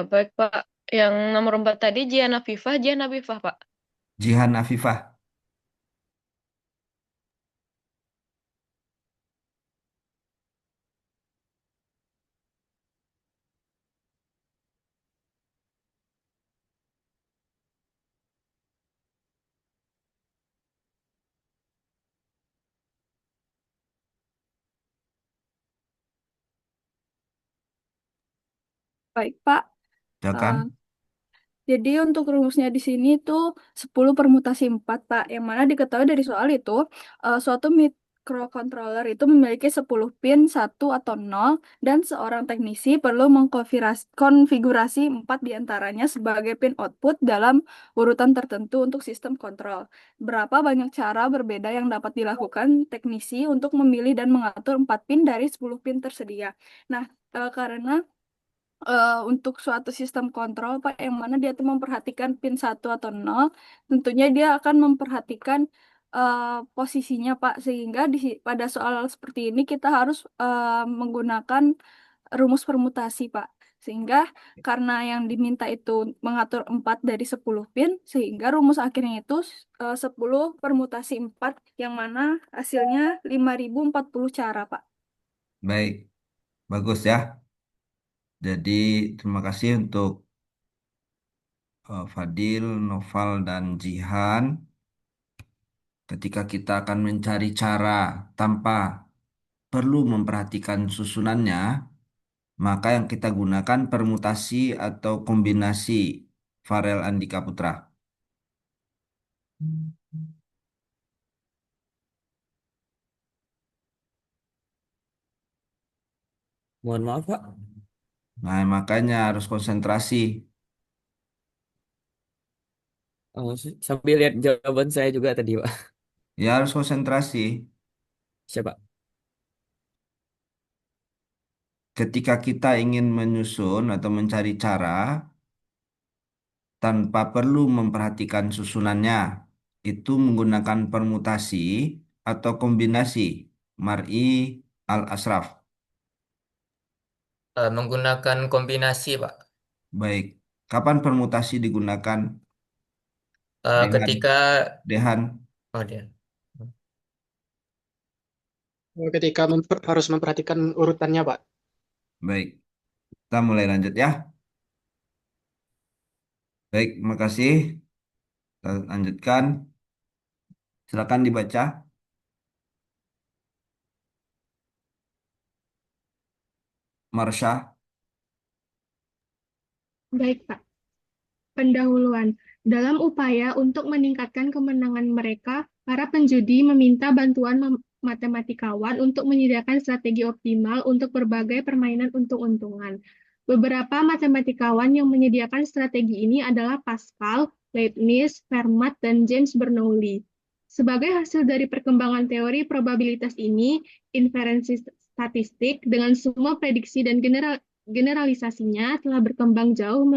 Baik, Pak. Yang nomor 4 tadi Jian Afifah, Pak. Jihan Afifah. Baik, Pak. Eh, Silakan. jadi untuk rumusnya di sini itu 10 permutasi 4, Pak. Yang mana diketahui dari soal itu, suatu microcontroller itu memiliki 10 pin, satu atau 0, dan seorang teknisi perlu mengkonfigurasi 4 diantaranya sebagai pin output dalam urutan tertentu untuk sistem kontrol. Berapa banyak cara berbeda yang dapat dilakukan teknisi untuk memilih dan mengatur 4 pin dari 10 pin tersedia. Nah, karena untuk suatu sistem kontrol Pak yang mana dia tuh memperhatikan pin satu atau 0, tentunya dia akan memperhatikan eh, posisinya Pak, sehingga pada soal seperti ini kita harus menggunakan rumus permutasi Pak, sehingga karena yang diminta itu mengatur 4 dari 10 pin, sehingga rumus akhirnya itu 10 permutasi 4 yang mana hasilnya 5040 cara Pak. Baik, bagus ya. Jadi terima kasih untuk Fadil, Noval, dan Jihan. Ketika kita akan mencari cara tanpa perlu memperhatikan susunannya, maka yang kita gunakan permutasi atau kombinasi Farel Andika Putra. Mohon maaf, Pak. Nah, makanya harus konsentrasi. Sambil lihat jawaban saya juga tadi, Pak. Ya harus konsentrasi. Siapa? Ketika kita ingin menyusun atau mencari cara tanpa perlu memperhatikan susunannya, itu menggunakan permutasi atau kombinasi Mar'i al-Asraf. Menggunakan kombinasi, Pak. Baik, kapan permutasi digunakan? Dehan, Ketika Dehan. oh dia. Ketika harus memperhatikan urutannya, Pak. Baik, kita mulai lanjut ya. Baik, makasih. Kita lanjutkan. Silakan dibaca. Marsha. Baik, Pak. Pendahuluan. Dalam upaya untuk meningkatkan kemenangan mereka, para penjudi meminta bantuan matematikawan untuk menyediakan strategi optimal untuk berbagai permainan untung-untungan. Beberapa matematikawan yang menyediakan strategi ini adalah Pascal, Leibniz, Fermat, dan James Bernoulli. Sebagai hasil dari perkembangan teori probabilitas ini, inferensi statistik dengan semua prediksi dan generalisasinya telah berkembang jauh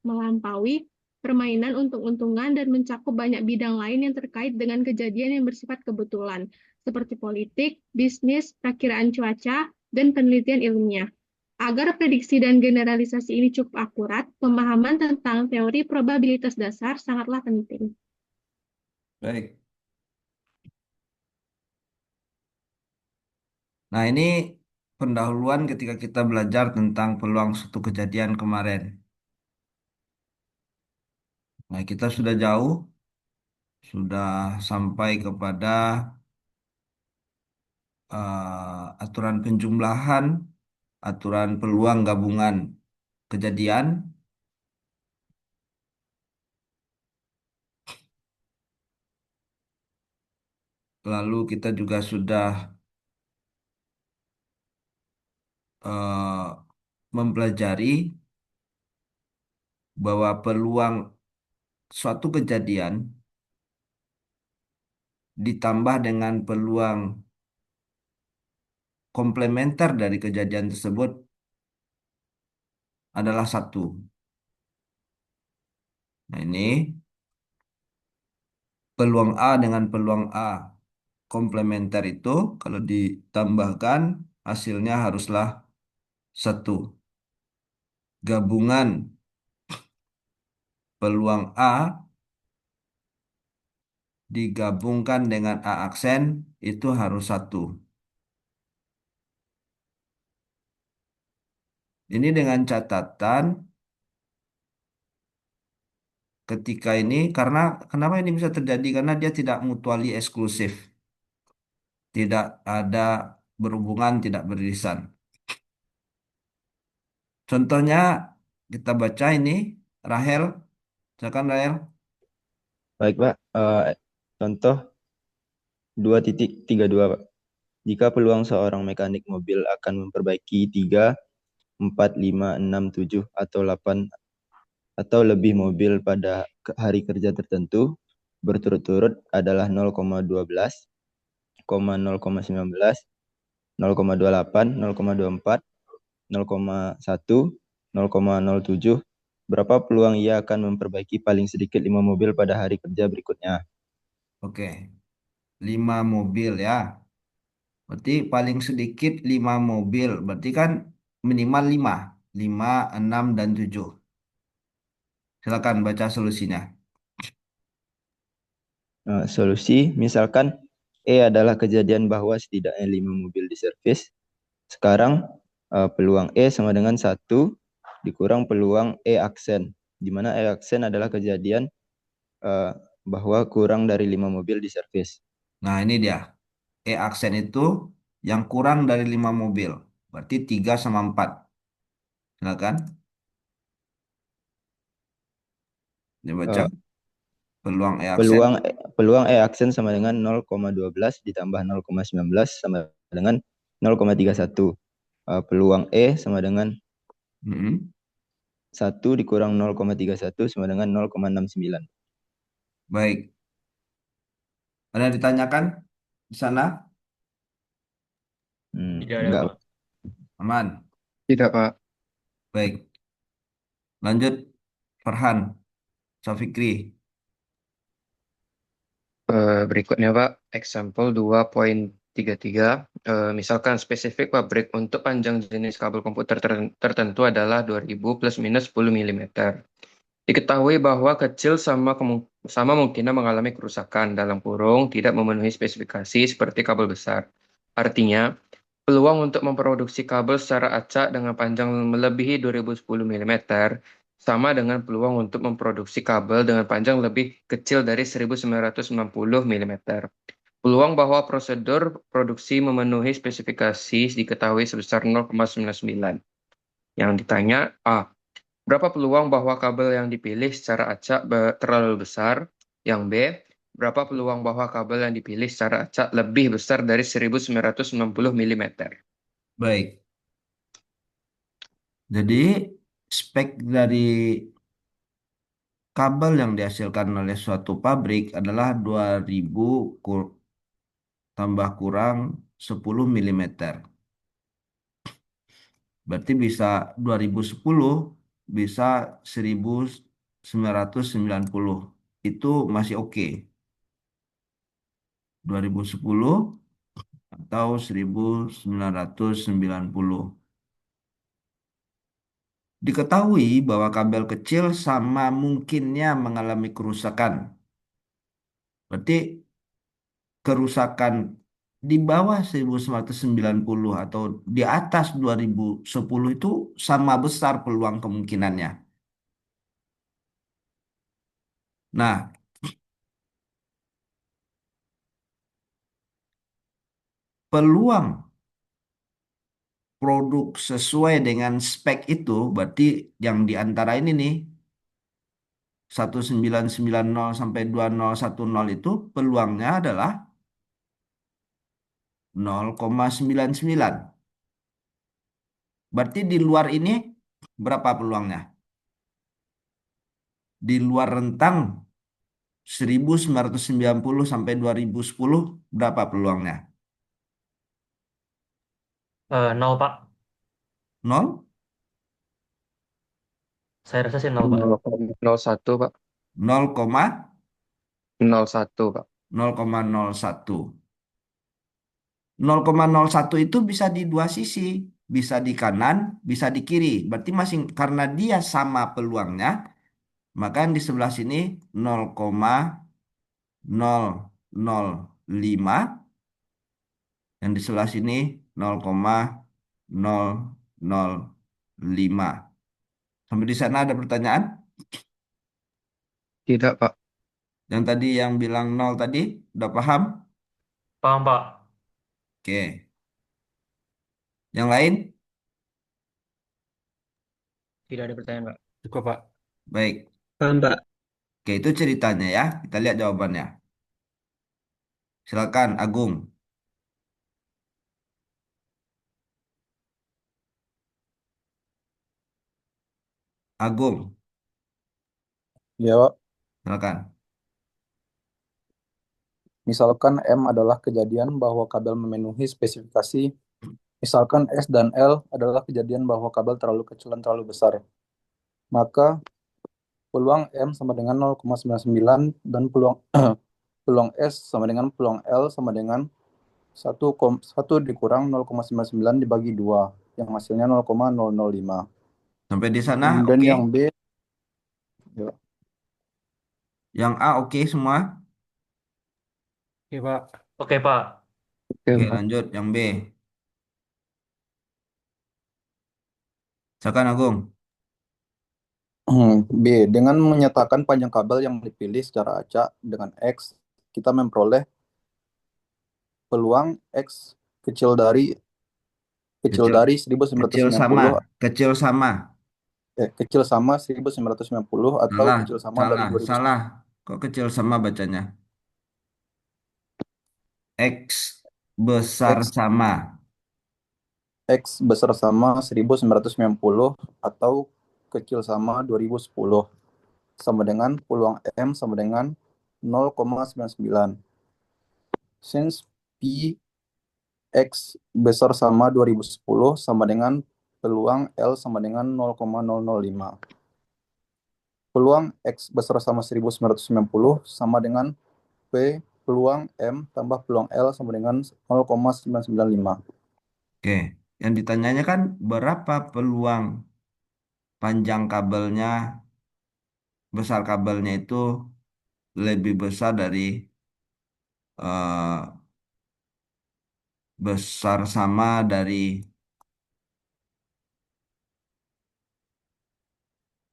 melampaui permainan untung-untungan dan mencakup banyak bidang lain yang terkait dengan kejadian yang bersifat kebetulan, seperti politik, bisnis, perakiraan cuaca, dan penelitian ilmiah. Agar prediksi dan generalisasi ini cukup akurat, pemahaman tentang teori probabilitas dasar sangatlah penting. Baik. Nah, ini pendahuluan ketika kita belajar tentang peluang suatu kejadian kemarin. Nah, kita sudah jauh, sudah sampai kepada aturan penjumlahan, aturan peluang gabungan kejadian. Lalu kita juga sudah eh, mempelajari bahwa peluang suatu kejadian ditambah dengan peluang komplementer dari kejadian tersebut adalah satu. Nah, ini peluang A dengan peluang A komplementer itu kalau ditambahkan hasilnya haruslah satu. Gabungan peluang A digabungkan dengan A aksen itu harus 1. Ini dengan catatan ketika ini, karena kenapa ini bisa terjadi? Karena dia tidak mutually eksklusif. Tidak ada berhubungan, tidak beririsan. Contohnya kita baca ini, Rahel. Silakan Rahel. Baik, Pak. Contoh 2.32, Pak. Jika peluang seorang mekanik mobil akan memperbaiki 3, 4, 5, 6, 7, atau 8 atau lebih mobil pada hari kerja tertentu berturut-turut adalah 0,12, 0,19, 0,28, 0,24, 0,1, 0,07. Berapa peluang ia akan memperbaiki paling sedikit 5 mobil pada hari kerja berikutnya? Oke, 5 mobil ya. Berarti paling sedikit 5 mobil. Berarti kan minimal 5. 5, 6, dan 7. Silakan baca solusinya. Solusi, misalkan E adalah kejadian bahwa setidaknya 5 mobil diservis. Sekarang peluang E sama dengan 1 dikurang peluang E aksen, di mana E aksen adalah kejadian bahwa kurang dari 5 mobil diservis. Nah, ini dia. E aksen itu yang kurang dari 5 mobil. Berarti 3 sama 4. Silakan. Dia baca Eh, peluang E aksen. peluang E aksen sama dengan 0,12 ditambah 0,19 sama dengan 0,31. Peluang E sama dengan Mm-mm. 1 dikurang 0,31 sama dengan 0,69. Baik. Ada yang ditanyakan di sana? Tidak ada, Enggak. Pak. Aman. Tidak, Pak. Baik. Lanjut. Farhan. Safikri. Berikutnya Pak, example 2.33. Misalkan spesifik pabrik untuk panjang jenis kabel komputer tertentu adalah 2000 plus minus 10 mm. Diketahui bahwa kecil sama mungkinnya mengalami kerusakan dalam kurung tidak memenuhi spesifikasi seperti kabel besar. Artinya, peluang untuk memproduksi kabel secara acak dengan panjang melebihi 2010 mm sama dengan peluang untuk memproduksi kabel dengan panjang lebih kecil dari 1990 mm. Peluang bahwa prosedur produksi memenuhi spesifikasi diketahui sebesar 0,99. Yang ditanya A. Berapa peluang bahwa kabel yang dipilih secara acak terlalu besar? Yang B. Berapa peluang bahwa kabel yang dipilih secara acak lebih besar dari 1990 mm? Baik. Jadi spek dari kabel yang dihasilkan oleh suatu pabrik adalah 2000 tambah kurang 10 mm. Berarti bisa 2010 bisa 1990. Itu masih oke. 2010 atau 1990. Diketahui bahwa kabel kecil sama mungkinnya mengalami kerusakan. Berarti kerusakan di bawah 1990 atau di atas 2010 itu sama besar peluang kemungkinannya. Nah, peluang produk sesuai dengan spek itu berarti yang di antara ini nih 1990 sampai 2010 itu peluangnya adalah 0,99. Berarti di luar ini berapa peluangnya? Di luar rentang 1990 sampai 2010 berapa peluangnya? 0, Pak. Nol? Saya rasa sih 0, Pak. 0,01 Pak. 0,1 Pak. 0,01. 0,01 itu bisa di dua sisi, bisa di kanan, bisa di kiri. Berarti masing karena dia sama peluangnya, Maka yang di sebelah sini 0,005, yang di sebelah sini 0,005. Sampai di sana ada pertanyaan? Tidak, Pak. Yang tadi yang bilang 0 tadi, udah paham? Paham, Pak. Oke. Yang lain? Tidak ada pertanyaan, Pak. Cukup, Pak. Baik. Paham, Pak. Oke, itu ceritanya ya. Kita lihat jawabannya. Silakan, Agung. Agung, Ya, Pak. silakan. Misalkan M adalah kejadian bahwa kabel memenuhi spesifikasi. Misalkan S dan L adalah kejadian bahwa kabel terlalu kecil dan terlalu besar. Maka peluang M sama dengan 0,99 dan peluang peluang S sama dengan peluang L sama dengan 1 dikurang 0,99 dibagi 2 yang hasilnya 0,005. Sampai di sana, Kemudian oke. yang B, ya, Yang A, oke semua. Oke, Pak. Oke, Pak. Oke, Oke, Pak. lanjut. Yang B. Silakan, Agung. B. Dengan menyatakan panjang kabel yang dipilih secara acak dengan X, kita memperoleh peluang X kecil dari Kecil, 1990, kecil sama. kecil sama 1990 atau Salah, kecil sama dari salah, 2000. salah. Kok kecil sama bacanya? X besar X sama. X besar sama 1990 atau kecil sama 2010 sama dengan peluang M sama dengan 0,99. Since P X besar sama 2010 sama dengan peluang L sama dengan 0,005. Peluang X besar sama 1990 sama dengan P peluang M tambah peluang L sama dengan 0,995. Oke, yang ditanyanya kan berapa peluang panjang kabelnya, besar kabelnya itu lebih besar dari eh, besar sama dari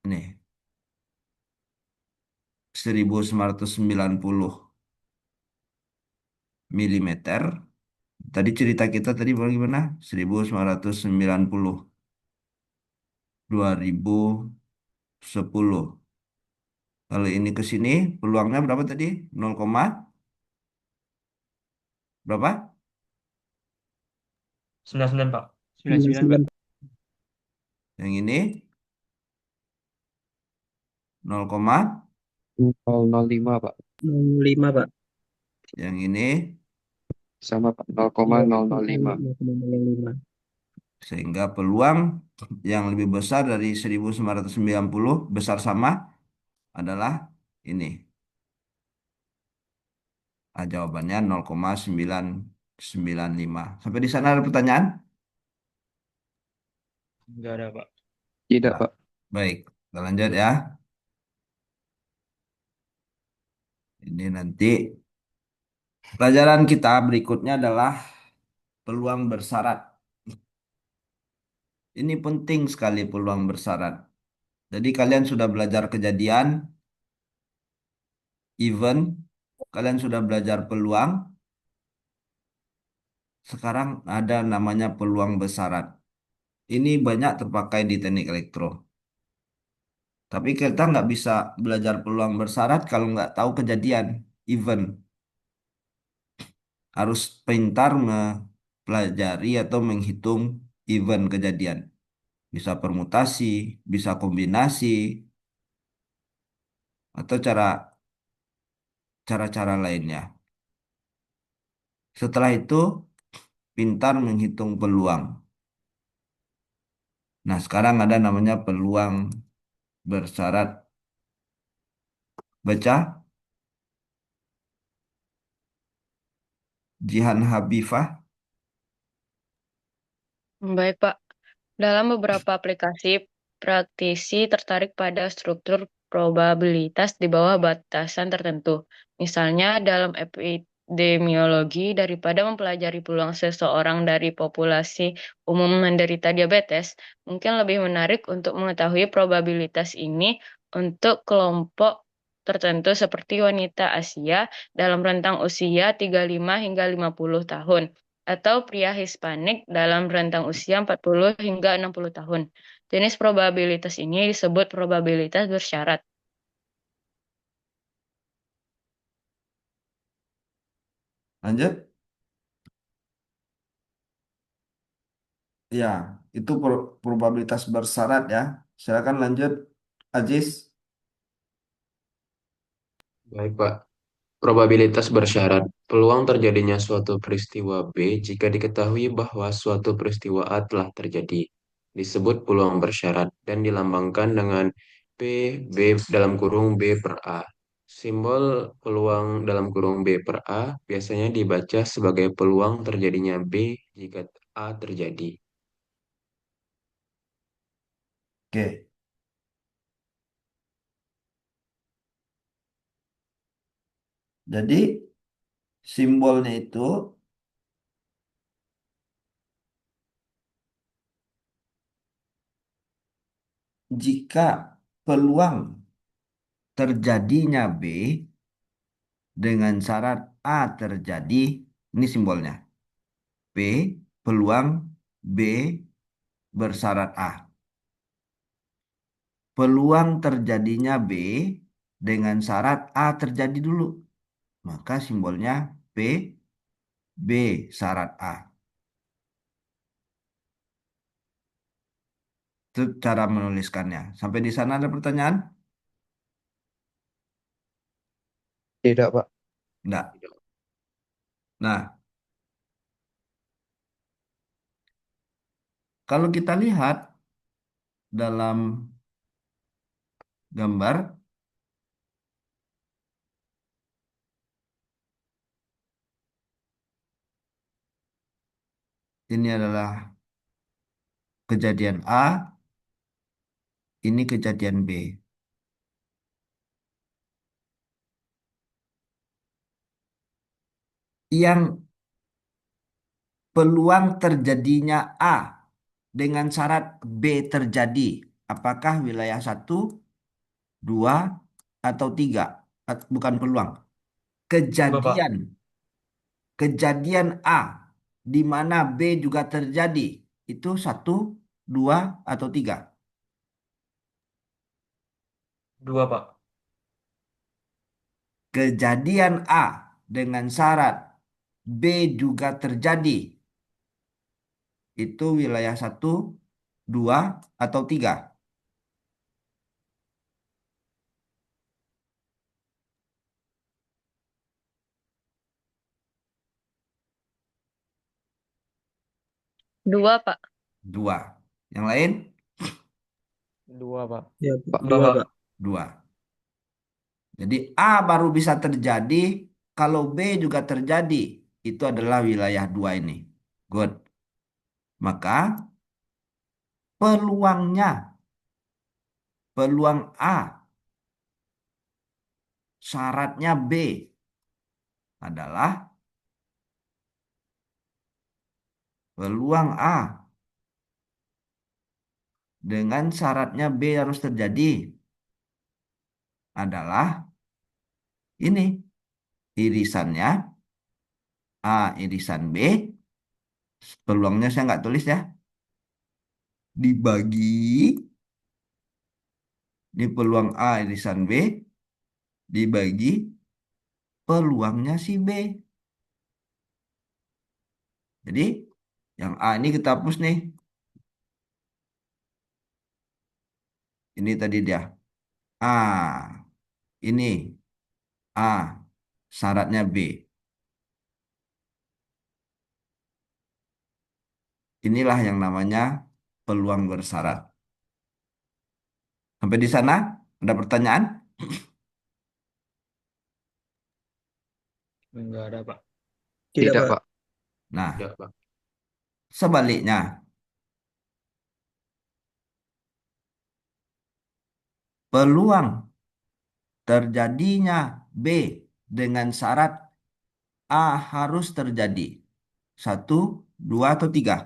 ini 1990 milimeter. Tadi cerita kita tadi bagaimana? 1990, 2010. Kalau ini ke sini peluangnya berapa tadi? 0, berapa? 99, Pak. 99, Pak. Yang ini 0, 005, Pak. 5, Pak. yang ini Sama, Pak. 0,005. 0,05. sehingga peluang yang lebih besar dari 1990 besar sama adalah ini. Jawabannya 0,995. Sampai di sana ada pertanyaan? Enggak ada, Pak. Tidak, Nah, Pak. baik, kita lanjut ya. Ini nanti pelajaran kita berikutnya adalah peluang bersyarat. Ini penting sekali peluang bersyarat. Jadi kalian sudah belajar kejadian, event, kalian sudah belajar peluang, sekarang ada namanya peluang bersyarat. Ini banyak terpakai di teknik elektro. Tapi kita nggak bisa belajar peluang bersyarat kalau nggak tahu kejadian, event. Harus pintar mempelajari atau menghitung event kejadian. Bisa permutasi, bisa kombinasi, atau cara-cara lainnya. Setelah itu, pintar menghitung peluang. Nah, sekarang ada namanya peluang bersyarat. Baca, Jihan Habifah. Baik, Pak. Dalam beberapa aplikasi, praktisi tertarik pada struktur probabilitas di bawah batasan tertentu. Misalnya dalam epidemiologi, daripada mempelajari peluang seseorang dari populasi umum menderita diabetes, mungkin lebih menarik untuk mengetahui probabilitas ini untuk kelompok tertentu seperti wanita Asia dalam rentang usia 35 hingga 50 tahun atau pria Hispanik dalam rentang usia 40 hingga 60 tahun. Jenis probabilitas ini disebut probabilitas bersyarat. Lanjut. Ya, itu probabilitas bersyarat ya. Silakan lanjut, Aziz. Baik, Pak. Probabilitas bersyarat. Peluang terjadinya suatu peristiwa B jika diketahui bahwa suatu peristiwa A telah terjadi. Disebut peluang bersyarat dan dilambangkan dengan P, B dalam kurung B per A. Simbol peluang dalam kurung B per A biasanya dibaca sebagai peluang terjadinya B jika A terjadi. Oke. Jadi simbolnya itu jika peluang terjadinya B dengan syarat A terjadi, ini simbolnya. P peluang B bersyarat A. Peluang terjadinya B dengan syarat A terjadi dulu. Maka simbolnya P B syarat A. Itu cara menuliskannya. Sampai di sana ada pertanyaan? Tidak, Pak. Enggak. Nah, kalau kita lihat dalam gambar, ini adalah kejadian A, ini kejadian B. Yang peluang terjadinya A dengan syarat B terjadi, apakah wilayah 1, 2, atau 3? Bukan peluang. Dua, Pak. Kejadian A di mana B juga terjadi, itu 1, 2, atau 3? Dua, Pak. Kejadian A dengan syarat B juga terjadi, itu wilayah 1, 2, atau 3? Dua, Pak. 2. Yang lain? Dua, Pak. Ya, Dua, dua, Pak. Pak. 2. Jadi A baru bisa terjadi kalau B juga terjadi. Itu adalah wilayah 2 ini. Good. Maka peluangnya, peluang A, syaratnya B adalah peluang A dengan syaratnya B harus terjadi adalah ini. Irisannya A irisan B, peluangnya saya nggak tulis ya. Dibagi, ini peluang A irisan B, dibagi peluangnya si B. Jadi yang A ini kita hapus nih. Ini tadi dia. A. Ini A. Syaratnya B. Inilah yang namanya peluang bersyarat. Sampai di sana ada pertanyaan? Enggak ada, Pak. Tidak, Tidak, Pak. Pak. Nah, Tidak, Pak. sebaliknya. Peluang terjadinya B dengan syarat A harus terjadi. Satu, dua, atau tiga?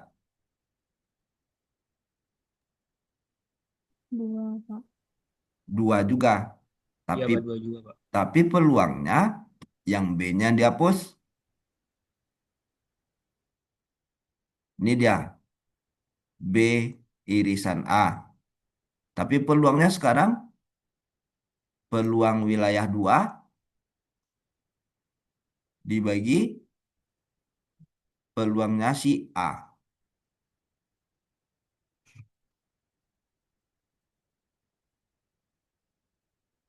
Dua, Pak. Dua juga. Iya Tapi Pak, dua juga Pak. tapi peluangnya yang B-nya dihapus. Ini dia. B irisan A. Tapi peluangnya sekarang peluang wilayah 2 dibagi peluangnya si A.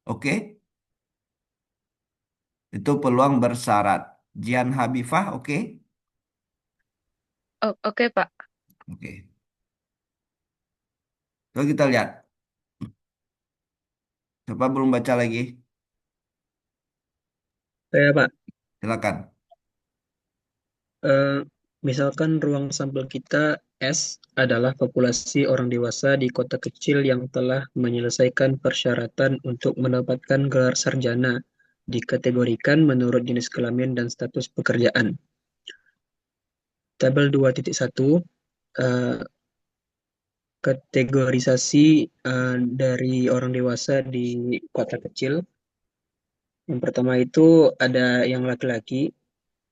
Oke? Itu peluang bersyarat. Jian Habifah, oke? Oh, oke, Pak. Oke. Coba kita lihat. Siapa belum baca lagi? Saya Pak, Silakan. eh, misalkan ruang sampel kita S adalah populasi orang dewasa di kota kecil yang telah menyelesaikan persyaratan untuk mendapatkan gelar sarjana, dikategorikan menurut jenis kelamin dan status pekerjaan. Tabel 2.1 eh, kategorisasi dari orang dewasa di kota kecil. Yang pertama itu ada yang laki-laki,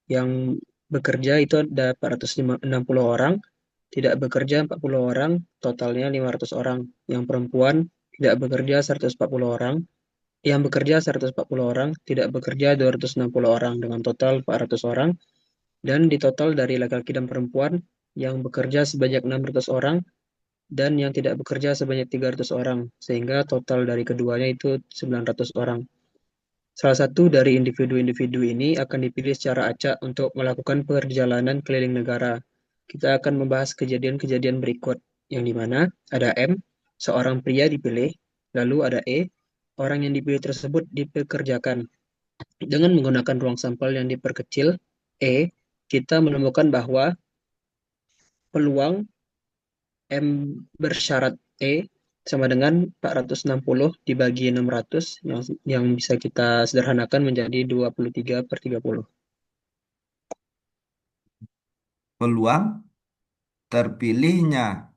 yang bekerja itu ada 460 orang, tidak bekerja 40 orang, totalnya 500 orang. Yang perempuan tidak bekerja 140 orang, yang bekerja 140 orang, tidak bekerja 260 orang dengan total 400 orang. Dan di total dari laki-laki dan perempuan yang bekerja sebanyak 600 orang dan yang tidak bekerja sebanyak 300 orang, sehingga total dari keduanya itu 900 orang. Salah satu dari individu-individu ini akan dipilih secara acak untuk melakukan perjalanan keliling negara. Kita akan membahas kejadian-kejadian berikut, yang di mana ada M, seorang pria dipilih, lalu ada E, orang yang dipilih tersebut dipekerjakan. Dengan menggunakan ruang sampel yang diperkecil, E, kita menemukan bahwa peluang M bersyarat E sama dengan 460 dibagi 600 yang bisa kita sederhanakan menjadi 23/30. Peluang terpilihnya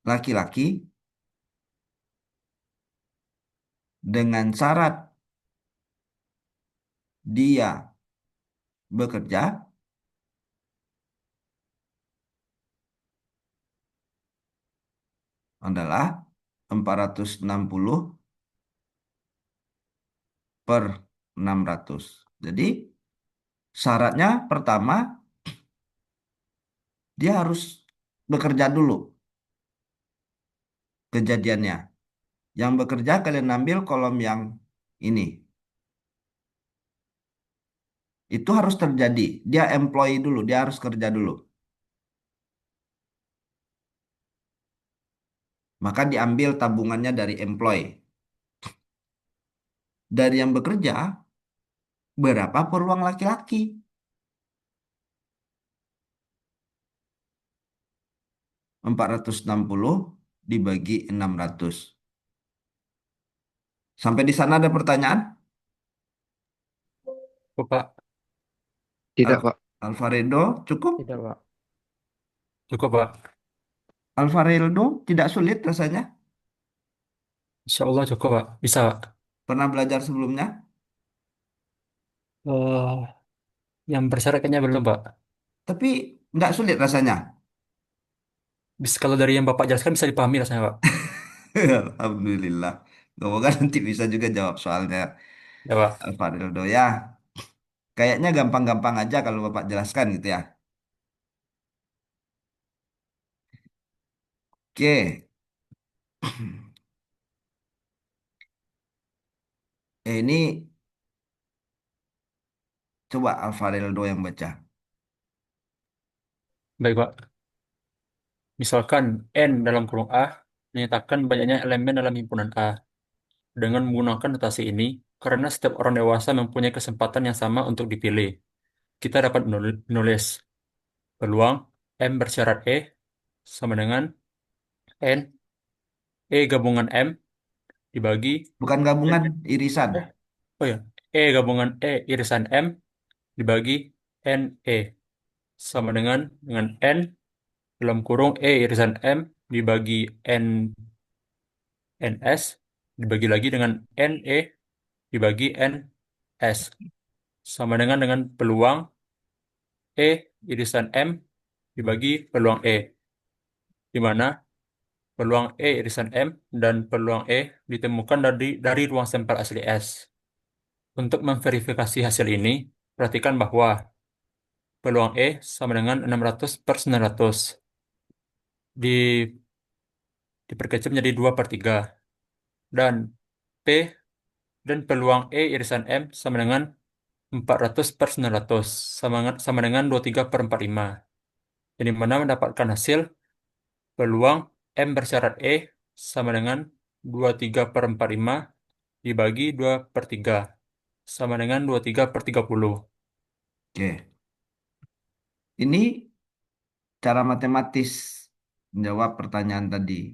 laki-laki dengan syarat dia bekerja adalah 460 per 600. Jadi syaratnya pertama dia harus bekerja dulu kejadiannya. Yang bekerja kalian ambil kolom yang ini. Itu harus terjadi. Dia employee dulu, dia harus kerja dulu. Maka diambil tabungannya dari employee. Dari yang bekerja, berapa peluang laki-laki? 460 dibagi 600. Sampai di sana ada pertanyaan? Oh, Pak. Tidak, Al- Pak. Alvaredo, cukup? Tidak, Pak. Cukup Pak. Alvaredo, tidak sulit rasanya? Insya Allah cukup Pak. Bisa Pak. Pernah belajar sebelumnya? Eh, yang bersyarat kayaknya belum Pak. Tapi nggak sulit rasanya. Bisa, kalau dari yang Bapak jelaskan bisa dipahami rasanya Pak. Alhamdulillah. Semoga nanti bisa juga jawab soalnya Ya Pak. Alvaredo ya. Kayaknya gampang-gampang aja kalau Bapak jelaskan gitu ya. Oke. Ini coba Alvaredo yang baca. Baik Pak. Misalkan N dalam kurung A menyatakan banyaknya elemen dalam himpunan A. Dengan menggunakan notasi ini, karena setiap orang dewasa mempunyai kesempatan yang sama untuk dipilih, kita dapat menulis peluang M bersyarat E sama dengan N E gabungan M dibagi Bukan gabungan, irisan. eh oh ya, E gabungan E irisan M dibagi NE sama dengan N dalam kurung E irisan M dibagi N NS dibagi lagi dengan NE dibagi NS sama dengan peluang E irisan M dibagi peluang E, di mana peluang E irisan M dan peluang E ditemukan dari ruang sampel asli S. Untuk memverifikasi hasil ini, perhatikan bahwa peluang E sama dengan 600 per 900. Di, diperkecil menjadi 2 per 3. Dan P dan peluang E irisan M sama dengan 400 per 900. Sama dengan 23 per 45. Jadi mana mendapatkan hasil peluang M bersyarat E sama dengan 23 per 45 dibagi 2 per 3. Sama dengan 23 per 30. Oke. Ini cara matematis menjawab pertanyaan tadi.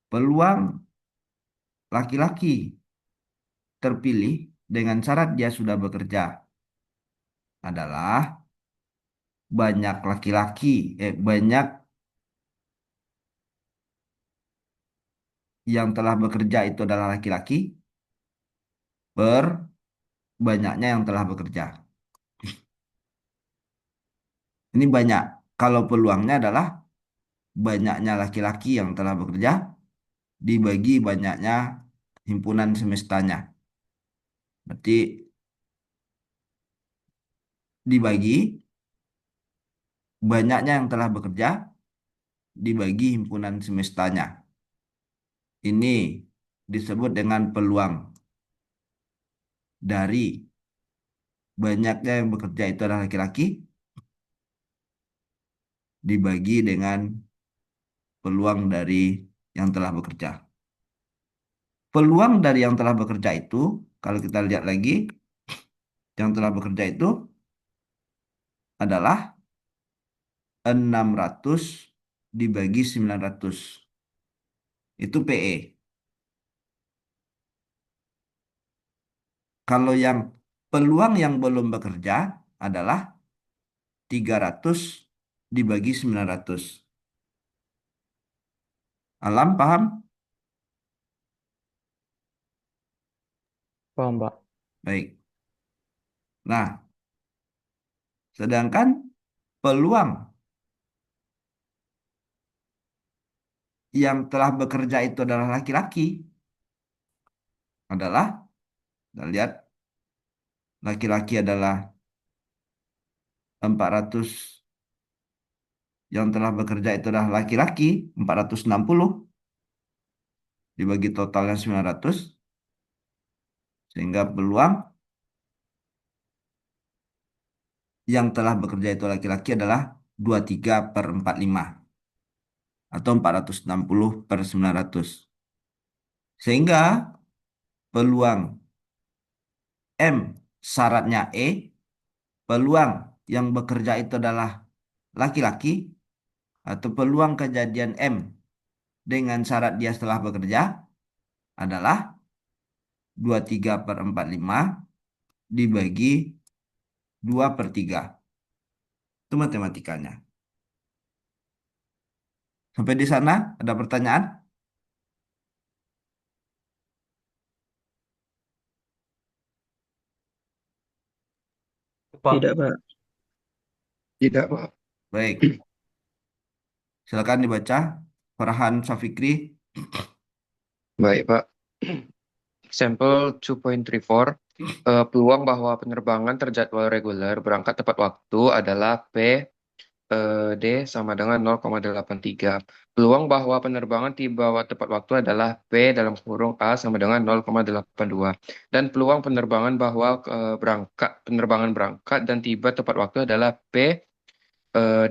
Peluang laki-laki terpilih dengan syarat dia sudah bekerja adalah banyak yang telah bekerja itu adalah laki-laki per banyaknya yang telah bekerja. Ini banyak. Kalau peluangnya adalah banyaknya laki-laki yang telah bekerja dibagi banyaknya himpunan semestanya. Berarti dibagi banyaknya yang telah bekerja dibagi himpunan semestanya. Ini disebut dengan peluang dari banyaknya yang bekerja itu adalah laki-laki dibagi dengan peluang dari yang telah bekerja. Peluang dari yang telah bekerja itu, kalau kita lihat lagi, yang telah bekerja itu adalah 600 dibagi 900. Itu PE. Kalau yang peluang yang belum bekerja adalah 300 dibagi 900. Alam, paham? Paham, Pak. Baik. Nah, sedangkan peluang yang telah bekerja itu adalah laki-laki adalah, kita lihat, laki-laki adalah 400, yang telah bekerja itu adalah laki-laki 460 dibagi totalnya 900, sehingga peluang yang telah bekerja itu laki-laki adalah 23 per 45 atau 460 per 900. Sehingga peluang M syaratnya E, peluang yang bekerja itu adalah laki-laki, atau peluang kejadian M dengan syarat dia setelah bekerja adalah 23 per 45 dibagi 2 per 3. Itu matematikanya. Sampai di sana ada pertanyaan? Pak, Tidak, Pak. Tidak, Pak. Baik, silakan dibaca. Farhan Syafikri. Baik, Pak. Sampel 2.34, peluang bahwa penerbangan terjadwal reguler berangkat tepat waktu adalah D sama dengan 0,83. Peluang bahwa penerbangan tiba tepat waktu adalah P dalam kurung A sama dengan 0,82. Dan peluang penerbangan bahwa penerbangan berangkat dan tiba tepat waktu adalah P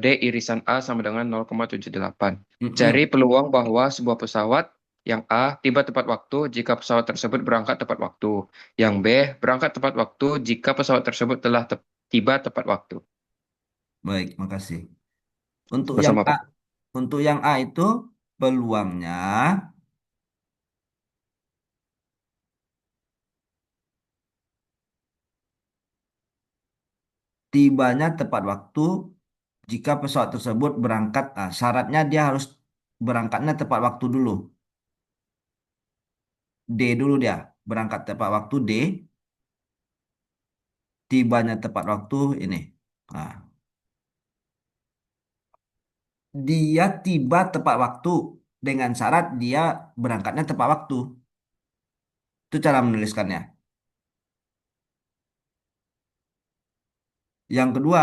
D irisan A sama dengan 0,78. Cari peluang bahwa sebuah pesawat yang A tiba tepat waktu jika pesawat tersebut berangkat tepat waktu. Yang B berangkat tepat waktu jika pesawat tersebut telah tiba tepat waktu. Baik, makasih. Untuk yang Bersama A, Pak. untuk yang A itu peluangnya tibanya tepat waktu jika pesawat tersebut berangkat. Syaratnya dia harus berangkatnya tepat waktu dulu. D dulu dia. Berangkat tepat waktu D, tibanya tepat waktu ini. Nah, dia tiba tepat waktu dengan syarat dia berangkatnya tepat waktu. Itu cara menuliskannya. Yang kedua,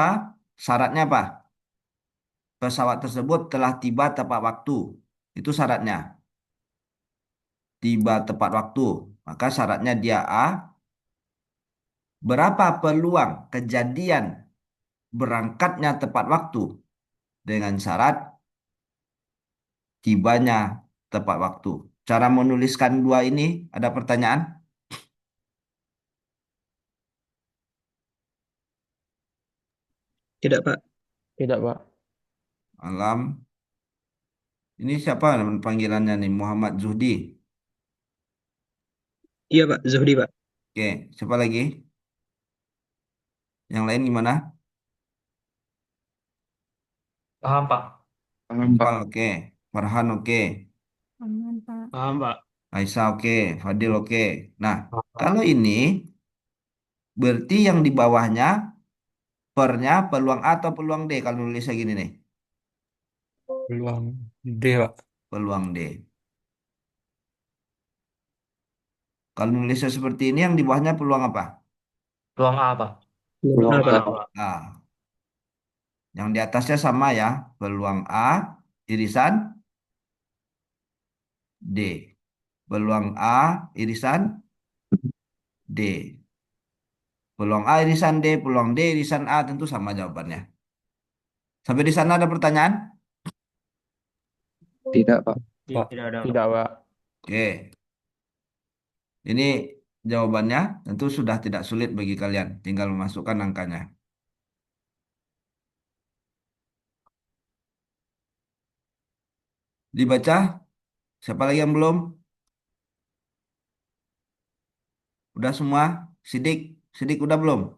syaratnya apa? Pesawat tersebut telah tiba tepat waktu. Itu syaratnya. Tiba tepat waktu. Maka syaratnya dia A. Berapa peluang kejadian berangkatnya tepat waktu? Dengan syarat tibanya tepat waktu. Cara menuliskan dua ini, ada pertanyaan? Tidak, Pak. Tidak, Pak. Alam. Ini siapa nama panggilannya nih? Muhammad Zuhdi. Iya, Pak. Zuhdi, Pak. Oke, siapa lagi? Yang lain gimana? Paham, Pak. Paham, Pak. Fal, oke. Farhan, oke. Aman, Pak. Paham, Pak. Aisyah, oke. Fadil, oke. Nah, Paham, Pak. kalau ini berarti yang di bawahnya pernya peluang A atau peluang D kalau nulisnya gini nih. Peluang D, Pak. Peluang D. Kalau nulisnya seperti ini yang di bawahnya peluang apa? Peluang A, Pak. Peluang A, Peluang Pak. A. A. Yang di atasnya sama ya. Peluang A, irisan D. Peluang A, irisan D. Peluang A, irisan D. Peluang D, irisan A. Tentu sama jawabannya. Sampai di sana ada pertanyaan? Tidak, Pak. Pak. Tidak ada, Pak. Tidak, Pak. Oke. Ini jawabannya tentu sudah tidak sulit bagi kalian. Tinggal memasukkan angkanya. Dibaca. Siapa lagi yang belum? Udah semua? Sidik. Sidik udah belum?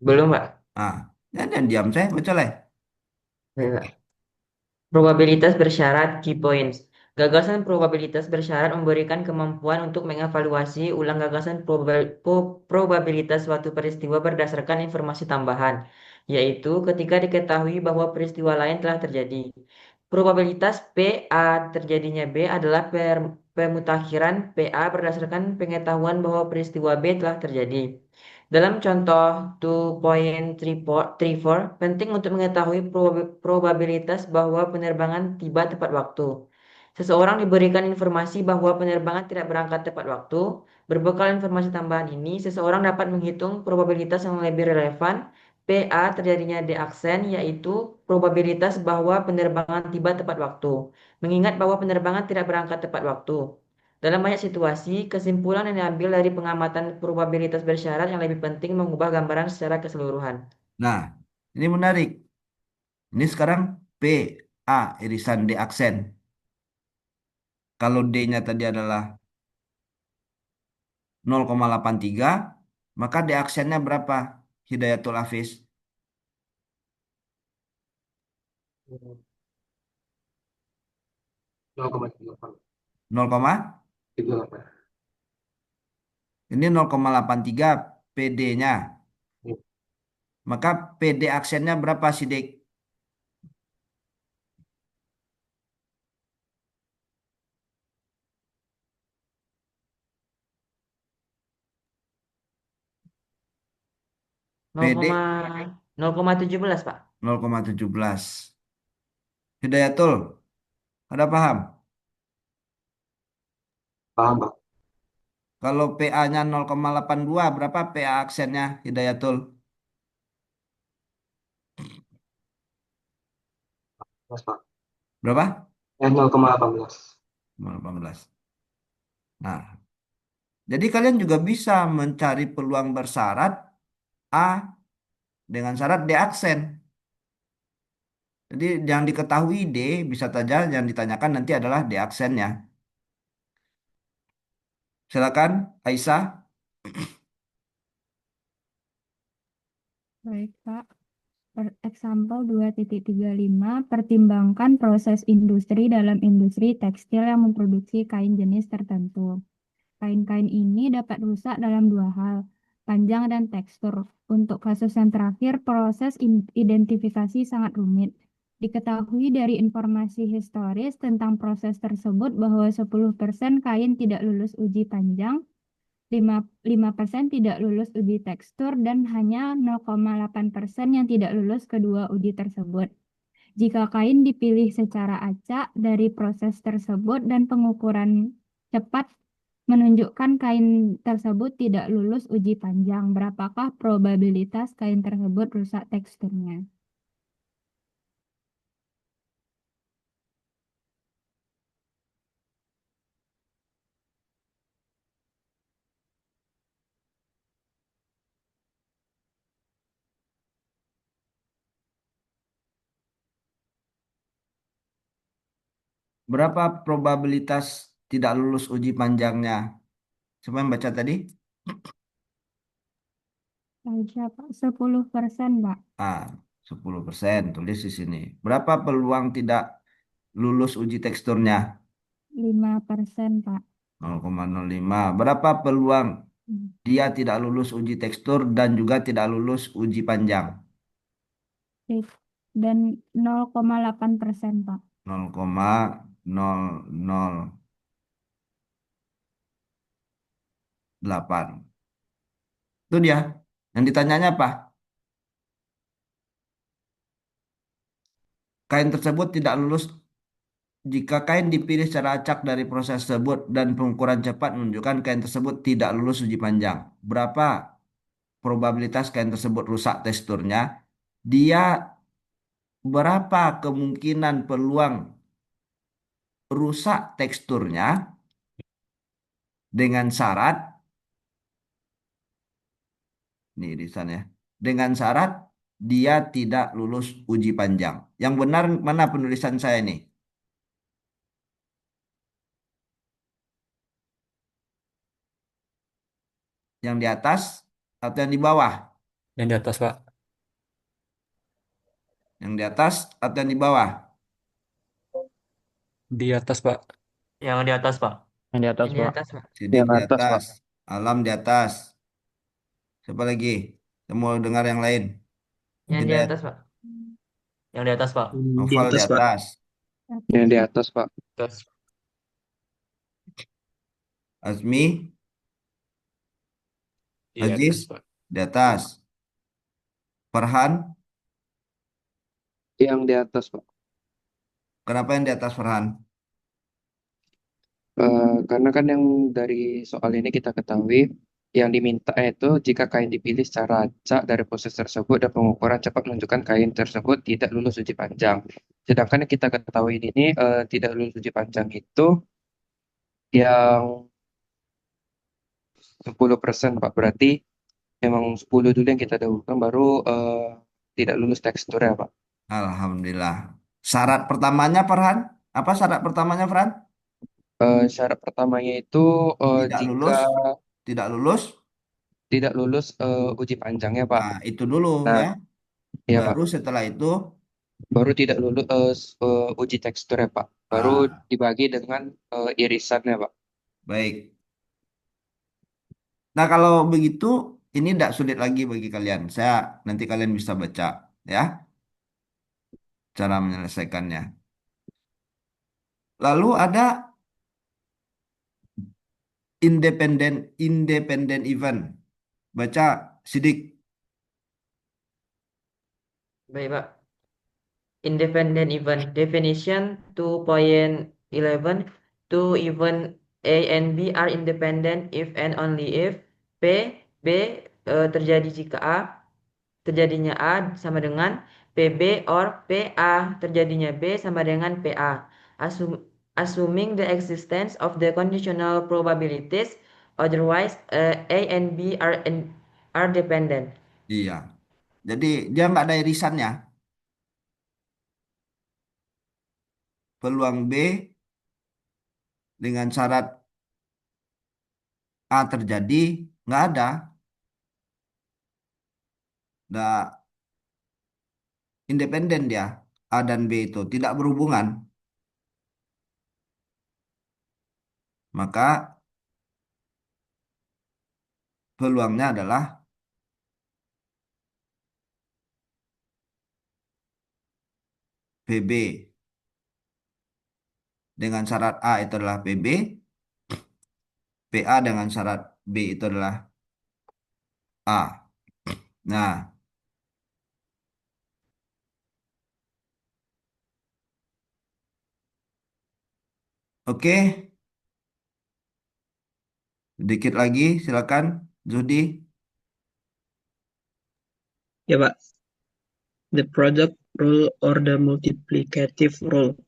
Belum, Pak. Ah, jangan diam saya baca lah. Baik, Pak. Probabilitas bersyarat key points. Gagasan probabilitas bersyarat memberikan kemampuan untuk mengevaluasi ulang gagasan probabilitas suatu peristiwa berdasarkan informasi tambahan, yaitu ketika diketahui bahwa peristiwa lain telah terjadi. Probabilitas PA terjadinya B adalah pemutakhiran PA berdasarkan pengetahuan bahwa peristiwa B telah terjadi. Dalam contoh 2.34, penting untuk mengetahui probabilitas bahwa penerbangan tiba tepat waktu. Seseorang diberikan informasi bahwa penerbangan tidak berangkat tepat waktu. Berbekal informasi tambahan ini, seseorang dapat menghitung probabilitas yang lebih relevan. PA terjadinya D aksen, yaitu probabilitas bahwa penerbangan tiba tepat waktu. Mengingat bahwa penerbangan tidak berangkat tepat waktu. Dalam banyak situasi, kesimpulan yang diambil dari pengamatan probabilitas bersyarat yang lebih penting mengubah gambaran secara keseluruhan. Nah, ini menarik. Ini sekarang P, A, irisan D aksen. Kalau D-nya tadi adalah 0,83, maka D aksennya berapa? Hidayatul Hafiz. 0,38. 0, ini 0,83 PD-nya. Maka PD aksennya berapa, Sidik? PD 0,17, Pak. 0,17. Hidayatul, ada paham? Paham, Pak. Kalau PA-nya 0,82, berapa PA aksennya, Hidayatul? Mas, Pak. Berapa? 0,18. 0,18. Nah, jadi kalian juga bisa mencari peluang bersyarat A dengan syarat D aksen. Jadi yang diketahui D bisa saja yang ditanyakan nanti adalah D aksennya. Silakan Aisyah. Baik, Pak. Example 2.35, pertimbangkan proses industri dalam industri tekstil yang memproduksi kain jenis tertentu. Kain-kain ini dapat rusak dalam dua hal, panjang dan tekstur. Untuk kasus yang terakhir, proses identifikasi sangat rumit. Diketahui dari informasi historis tentang proses tersebut bahwa 10% kain tidak lulus uji panjang, 5% tidak lulus uji tekstur, dan hanya 0,8% yang tidak lulus kedua uji tersebut. Jika kain dipilih secara acak dari proses tersebut dan pengukuran cepat menunjukkan kain tersebut tidak lulus uji panjang, berapakah probabilitas kain tersebut rusak teksturnya? Berapa probabilitas tidak lulus uji panjangnya? Siapa yang baca tadi? Saja, Pak. 10%, Pak. 10%. Tulis di sini. Berapa peluang tidak lulus uji teksturnya? 5%, Pak. 0,05. Berapa peluang dia tidak lulus uji tekstur dan juga tidak lulus uji panjang? Dan 0,8%, Pak. 0,008. Itu dia. Yang ditanyanya apa? Kain tersebut tidak lulus jika kain dipilih secara acak dari proses tersebut dan pengukuran cepat menunjukkan kain tersebut tidak lulus uji panjang. Berapa probabilitas kain tersebut rusak teksturnya? Dia berapa kemungkinan peluang rusak teksturnya dengan syarat, ini irisannya, dengan syarat dia tidak lulus uji panjang. Yang benar mana penulisan saya ini? Yang di atas atau yang di bawah? Yang di atas, Pak. Yang di atas atau yang di bawah? Di atas, Pak. Yang di atas, Pak. Yang di atas, Yang di Pak. atas, Pak. Sidik Yang di atas, Pak. atas, Alam di atas. Siapa lagi? Saya mau dengar yang lain. Yang di Hidayat, atas, Pak. Yang di atas, Pak. Di Noval di atas, Pak. atas. Yang di atas, Pak. Atas. Azmi, Di Aziz atas, Pak. di atas. Farhan, Yang di atas, Pak. kenapa yang di atas Farhan? Karena kan yang dari soal ini kita ketahui yang diminta itu jika kain dipilih secara acak dari proses tersebut dan pengukuran cepat menunjukkan kain tersebut tidak lulus uji panjang. Sedangkan yang kita ketahui ini tidak lulus uji panjang itu yang 10%, Pak. Berarti memang 10 dulu yang kita dahulukan baru tidak lulus tekstur ya, Pak. Alhamdulillah. Syarat pertamanya Farhan? Apa syarat pertamanya Farhan? Syarat pertamanya itu Tidak jika lulus, tidak lulus. tidak lulus uji panjangnya, Pak. Nah, itu dulu Nah, ya. ya, Pak. Baru setelah itu, Baru tidak lulus uji tekstur ya, Pak. Baru dibagi dengan irisannya, Pak. baik. Nah, kalau begitu, ini tidak sulit lagi bagi kalian. Nanti kalian bisa baca ya cara menyelesaikannya. Lalu ada independent event. Baca Sidik. Baik, Pak. Independent event definition 2.11. Two event A and B are independent if and only if B terjadi jika terjadinya A sama dengan PB or PA terjadinya B sama dengan PA. Assuming the existence of the conditional probabilities, otherwise A and B are dependent. Iya. Jadi dia nggak ada irisannya. Peluang B dengan syarat A terjadi nggak ada. Nah, independen dia. A dan B itu tidak berhubungan. Maka peluangnya adalah PB. Dengan syarat A itu adalah PB, PA dengan syarat B itu adalah A. Nah, oke. Sedikit lagi, silakan, Zudi. Ya, Pak. The product rule or the multiplicative rule.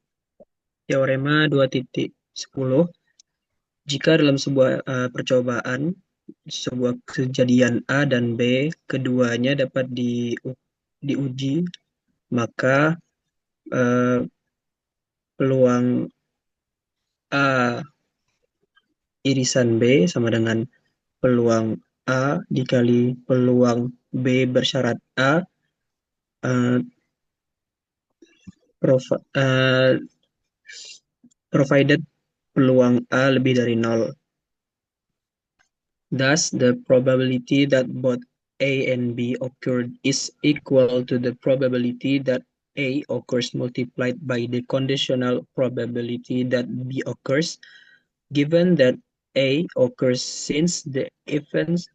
Teorema 2.10. Jika dalam sebuah percobaan, sebuah kejadian A dan B, keduanya dapat diuji, maka eh, peluang A irisan B sama dengan peluang A dikali peluang B bersyarat A, eh, provided peluang A lebih dari 0. Thus, the probability that both A and B occurred is equal to the probability that A occurs multiplied by the conditional probability that B occurs, given that A occurs since the events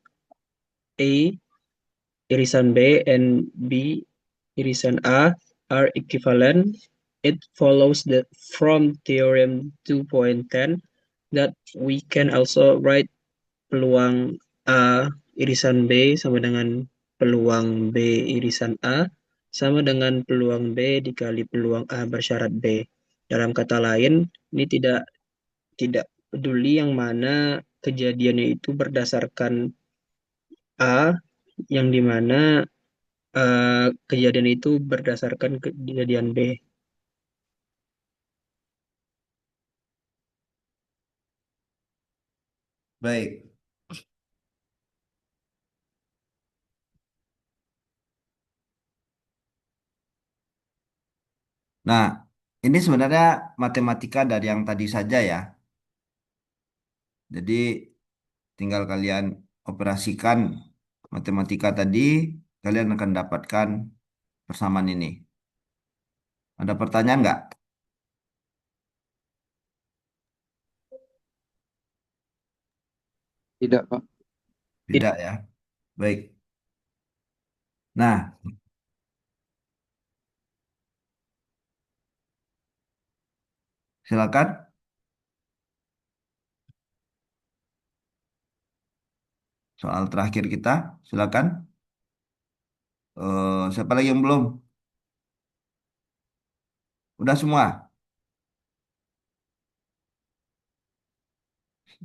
A irisan B and B irisan A are equivalent. It follows that from theorem 2.10 that we can also write peluang A irisan B sama dengan peluang B irisan A sama dengan peluang B dikali peluang A bersyarat B. Dalam kata lain, ini tidak peduli yang mana kejadiannya itu berdasarkan A, yang dimana kejadian itu berdasarkan kejadian B. Baik. Nah, ini sebenarnya matematika dari yang tadi saja ya. Jadi tinggal kalian operasikan matematika tadi, kalian akan dapatkan persamaan ini. Ada pertanyaan nggak? Tidak, Pak. Tidak ya. Baik. Nah, silakan. Soal terakhir kita, silakan. Siapa lagi yang belum? Udah semua.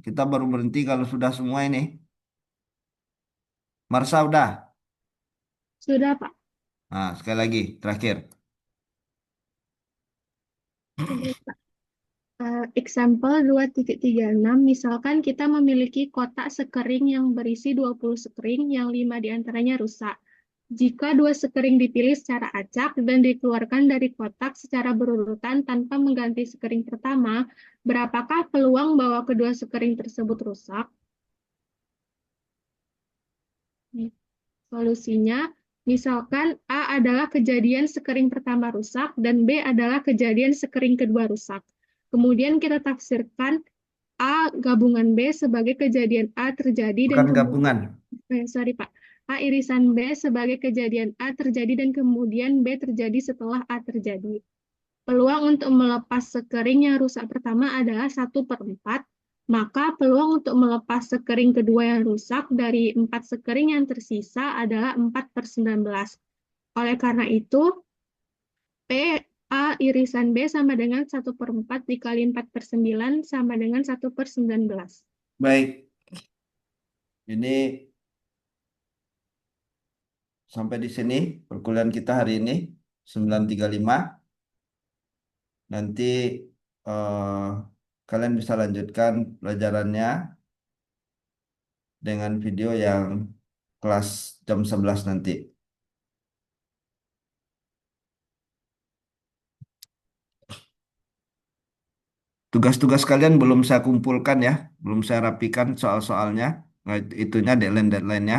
Kita baru berhenti kalau sudah semua ini. Marsa udah. Sudah, Pak. Nah, sekali lagi, terakhir. Oke, Pak. Example 2.36, misalkan kita memiliki kotak sekering yang berisi 20 sekering yang 5 diantaranya rusak. Jika dua sekering dipilih secara acak dan dikeluarkan dari kotak secara berurutan tanpa mengganti sekering pertama, berapakah peluang bahwa kedua sekering tersebut rusak? Solusinya, misalkan A adalah kejadian sekering pertama rusak dan B adalah kejadian sekering kedua rusak. Kemudian kita tafsirkan A gabungan B sebagai kejadian A terjadi dan Bukan gabungan. sorry Pak. A irisan B sebagai kejadian A terjadi dan kemudian B terjadi setelah A terjadi. Peluang untuk melepas sekering yang rusak pertama adalah 1/4, maka peluang untuk melepas sekering kedua yang rusak dari 4 sekering yang tersisa adalah 4/19. Oleh karena itu, P A irisan B sama dengan 1/4 dikali 4/9 sama dengan 1/19. Baik. Ini sampai di sini perkuliahan kita hari ini 9.35. Nanti eh, kalian bisa lanjutkan pelajarannya dengan video yang kelas jam 11 nanti. Tugas-tugas kalian belum saya kumpulkan ya, belum saya rapikan soal-soalnya, nah, itunya deadline-deadline-nya.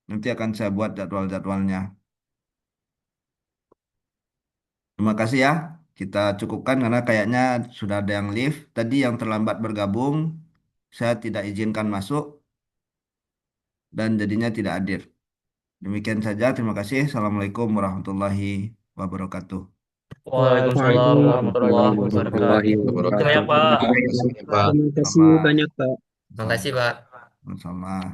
Nanti akan saya buat jadwal-jadwalnya. Terima kasih ya. Kita cukupkan karena kayaknya sudah ada yang leave. Tadi yang terlambat bergabung, saya tidak izinkan masuk dan jadinya tidak hadir. Demikian saja. Terima kasih. Assalamualaikum warahmatullahi wabarakatuh. Waalaikumsalam warahmatullahi warahmatullahi wabarakatuh. Warahmatullahi Terima kasih banyak, Pak. wabarakatuh. wabarakatuh. Pak. Terima kasih banyak, Pak. Sama. Makasih, Pak. Sama.